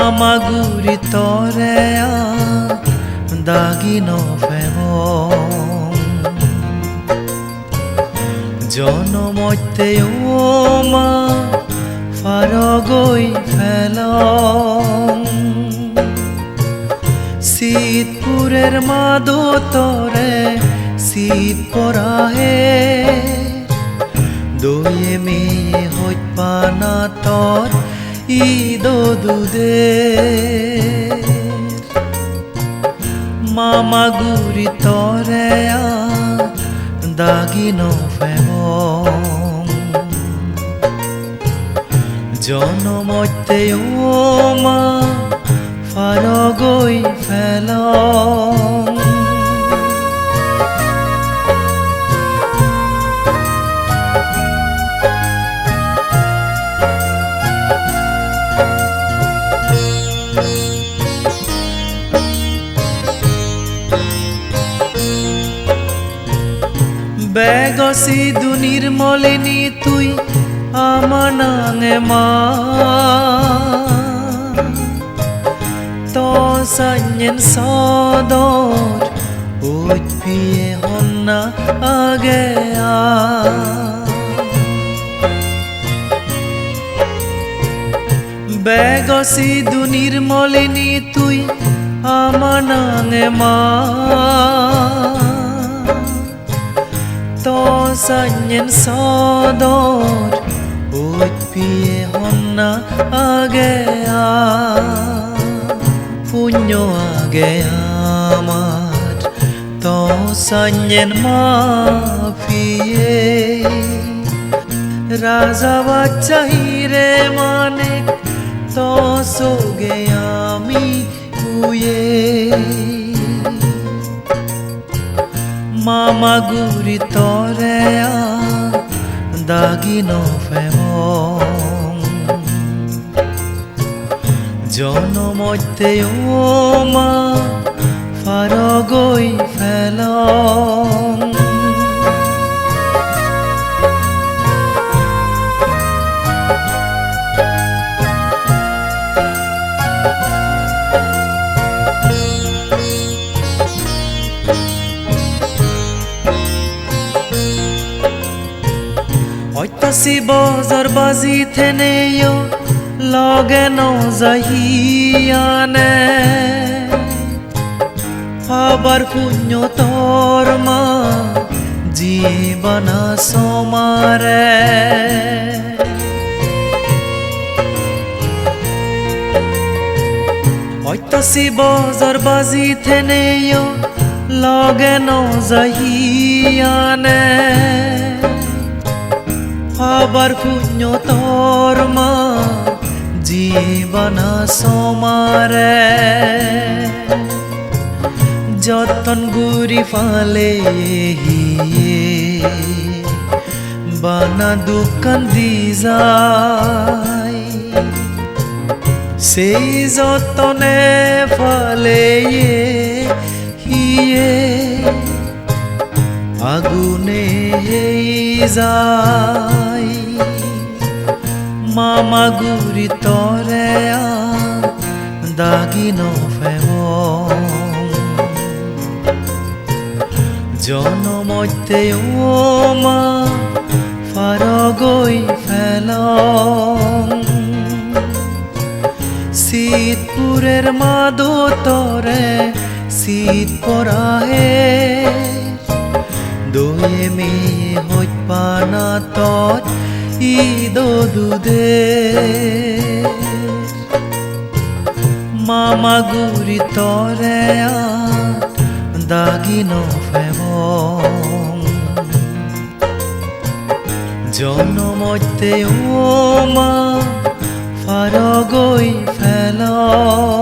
Mamaguri torea dagino femon জনমতে ওমা ফারগৈ ফেলং শীতপুরের মাদতরে শীত পরাহে দয়ে মেয়ে হইত পানা তর ঈদ দুদে মামাগুরি তরে দাগিনো ফেমং জনমতে ওমা ফারগৈ ফেলং বেগসি দুনির মলিনী তুই আমানাঙে মা তো সাঞ্জেন সদর উঠ পিয়ে হন্না আগে বেগসি দুনির মলিনী তুই আমানাঙে মা তো সাঞ্জেন সদর উঠ পিয়ে হন্না আগে পুণ্য আগে আমার তো সাঞ্জেন মা ফিয়ে রাজা বাচ্চা হিরে মানে তো সোগে আমি হুয়ে মামাগুরি তরে দাগিনো ফেমং জনমতে ওমা ফারগৈ ফেলং ঐতাসি বজর বাজি থেনেও লগে নজাহিয়ানে আবার পুণ্য তোর মা জীবনা সমারে ঐতাসি বজর বাজি থেনেও লগে নজাহিয়ানে আবার পুণ্য তোর মা জীবনা সমারে যতন গুরি ফালে বানা দোকান দি যায় সেই যতনে ফালে হিয়ে আগুনে যায় মামাগুরি তরে দাগিনো ফেমং জনমতে ওমা ফারগৈ ফেলং শীতপুরের মাদতরে শীত পরাহে দয়ে মেয়ে হইত পানা তর ঈদ দুদে মামাগুরি তরে দাগিনো ফেমং জনমতে ওমা ফারগৈ ফেলং